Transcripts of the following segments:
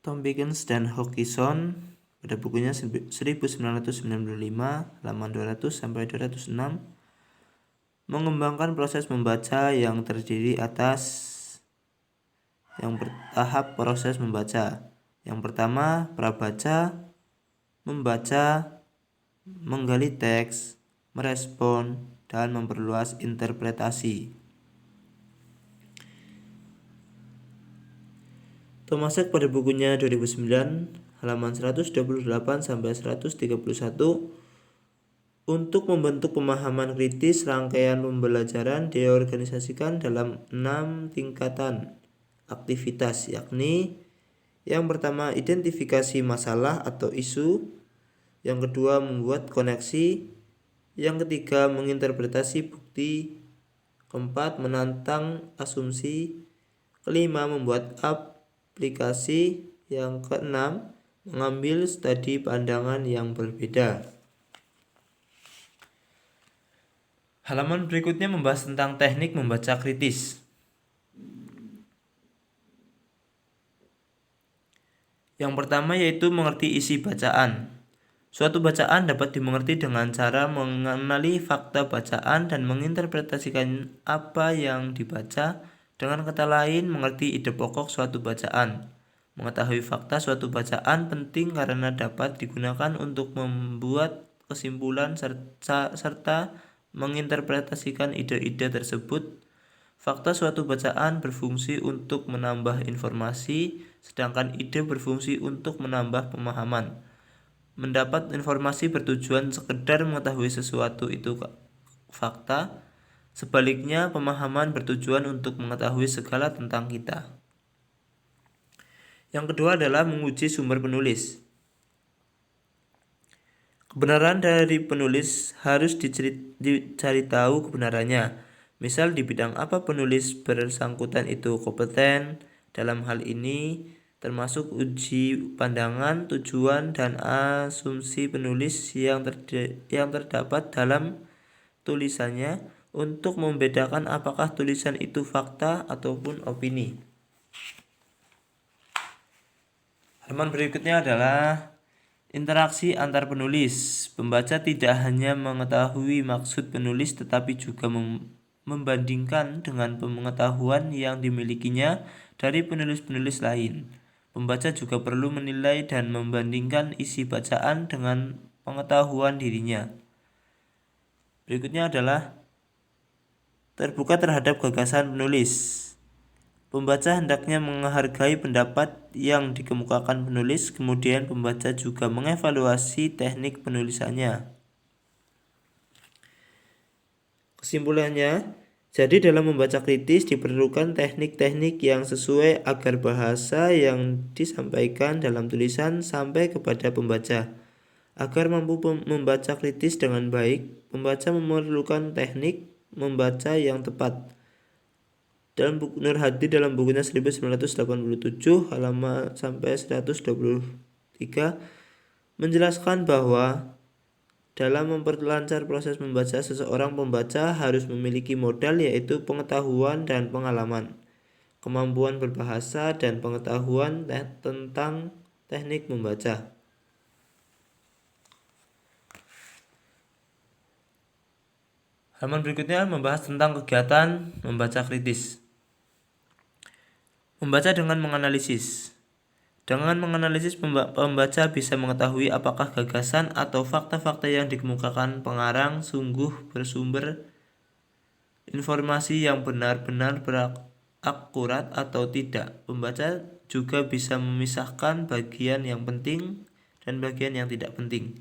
Tompkins dan Hutchison pada bukunya 1995 halaman 200 sampai 206 mengembangkan proses membaca yang terdiri atas yang bertahap proses membaca. Yang pertama, prabaca, membaca, menggali teks, merespon, dan memperluas interpretasi. Tomasek pada bukunya 2009 halaman 128 sampai 131 untuk membentuk pemahaman kritis, rangkaian pembelajaran diorganisasikan dalam 6 tingkatan aktivitas, yakni yang pertama identifikasi masalah atau isu, yang kedua membuat koneksi, yang ketiga menginterpretasi bukti, keempat menantang asumsi, kelima membuat aplikasi, yang keenam mengambil studi pandangan yang berbeda. Halaman berikutnya membahas tentang teknik membaca kritis. Yang pertama yaitu mengerti isi bacaan. Suatu bacaan dapat dimengerti dengan cara mengenali fakta bacaan dan menginterpretasikan apa yang dibaca. Dengan kata lain, mengerti ide pokok suatu bacaan. Mengetahui fakta suatu bacaan penting karena dapat digunakan untuk membuat kesimpulan serta menginterpretasikan ide-ide tersebut. Fakta suatu bacaan berfungsi untuk menambah informasi, sedangkan ide berfungsi untuk menambah pemahaman. Mendapat informasi bertujuan sekedar mengetahui sesuatu itu fakta, sebaliknya pemahaman bertujuan untuk mengetahui segala tentang kita. Yang kedua adalah menguji sumber penulis. Kebenaran dari penulis harus dicari tahu kebenarannya. Misal di bidang apa penulis bersangkutan itu kompeten. Dalam hal ini termasuk uji pandangan, tujuan, dan asumsi penulis yang terdapat dalam tulisannya untuk membedakan apakah tulisan itu fakta ataupun opini. Halaman berikutnya adalah interaksi antar penulis. Pembaca tidak hanya mengetahui maksud penulis tetapi juga membandingkan dengan pengetahuan yang dimilikinya dari penulis-penulis lain. Pembaca juga perlu menilai dan membandingkan isi bacaan dengan pengetahuan dirinya. Berikutnya adalah terbuka terhadap gagasan penulis. Pembaca hendaknya menghargai pendapat yang dikemukakan penulis, kemudian pembaca juga mengevaluasi teknik penulisannya. Kesimpulannya, jadi dalam membaca kritis diperlukan teknik-teknik yang sesuai agar bahasa yang disampaikan dalam tulisan sampai kepada pembaca. Agar mampu membaca kritis dengan baik, pembaca memerlukan teknik membaca yang tepat. Dalam buku Nur Hadi dalam bukunya 1987 halaman sampai 123 menjelaskan bahwa dalam memperlancar proses membaca, seseorang pembaca harus memiliki modal yaitu pengetahuan dan pengalaman, kemampuan berbahasa, dan pengetahuan tentang teknik membaca. Halaman berikutnya membahas tentang kegiatan membaca kritis. Membaca dengan menganalisis. Dengan menganalisis, pembaca bisa mengetahui apakah gagasan atau fakta-fakta yang dikemukakan pengarang sungguh bersumber informasi yang benar-benar akurat atau tidak. Pembaca juga bisa memisahkan bagian yang penting dan bagian yang tidak penting.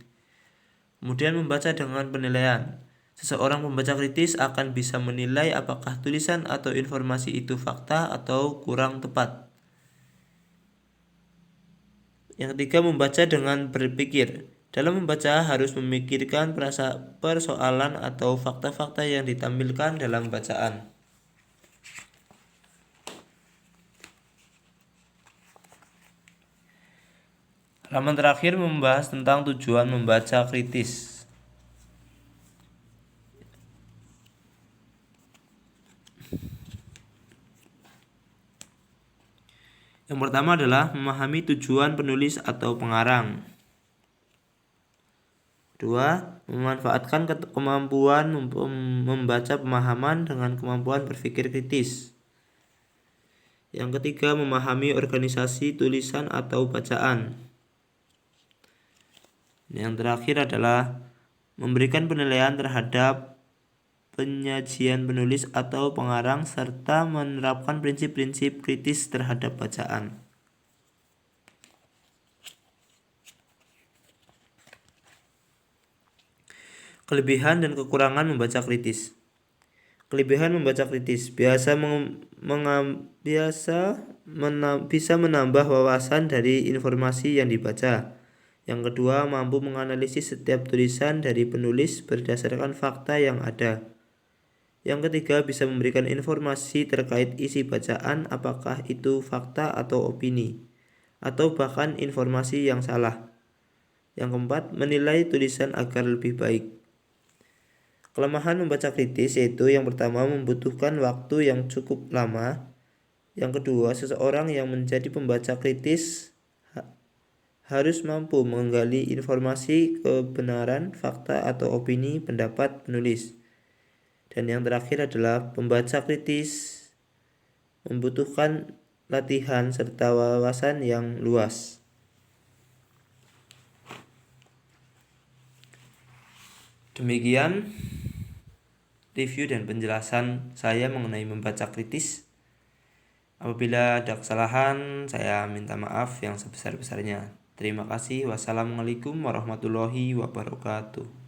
Kemudian membaca dengan penilaian. Seseorang pembaca kritis akan bisa menilai apakah tulisan atau informasi itu fakta atau kurang tepat. Yang ketiga, membaca dengan berpikir. Dalam membaca harus memikirkan persoalan atau fakta-fakta yang ditampilkan dalam bacaan. Halaman terakhir membahas tentang tujuan membaca kritis. Yang Yang pertama adalah memahami tujuan penulis atau pengarang. Kedua, memanfaatkan kemampuan membaca pemahaman dengan kemampuan berpikir kritis. Yang ketiga, memahami organisasi tulisan atau bacaan. Yang terakhir adalah memberikan penilaian terhadap penyajian penulis atau pengarang serta menerapkan prinsip-prinsip kritis terhadap bacaan. Kelebihan dan kekurangan membaca kritis. Kelebihan membaca kritis bisa menambah wawasan dari informasi yang dibaca. Yang kedua, mampu menganalisis setiap tulisan dari penulis berdasarkan fakta yang ada. Yang ketiga, bisa memberikan informasi terkait isi bacaan, apakah itu fakta atau opini, atau bahkan informasi yang salah. Yang keempat, menilai tulisan agar lebih baik. Kelemahan membaca kritis yaitu yang pertama, membutuhkan waktu yang cukup lama. Yang kedua, seseorang yang menjadi pembaca kritis harus mampu menggali informasi kebenaran, fakta, atau opini pendapat penulis. Dan yang terakhir adalah pembaca kritis membutuhkan latihan serta wawasan yang luas. Demikian review dan penjelasan saya mengenai membaca kritis. Apabila ada kesalahan, saya minta maaf yang sebesar-besarnya. Terima kasih. Wassalamualaikum warahmatullahi wabarakatuh.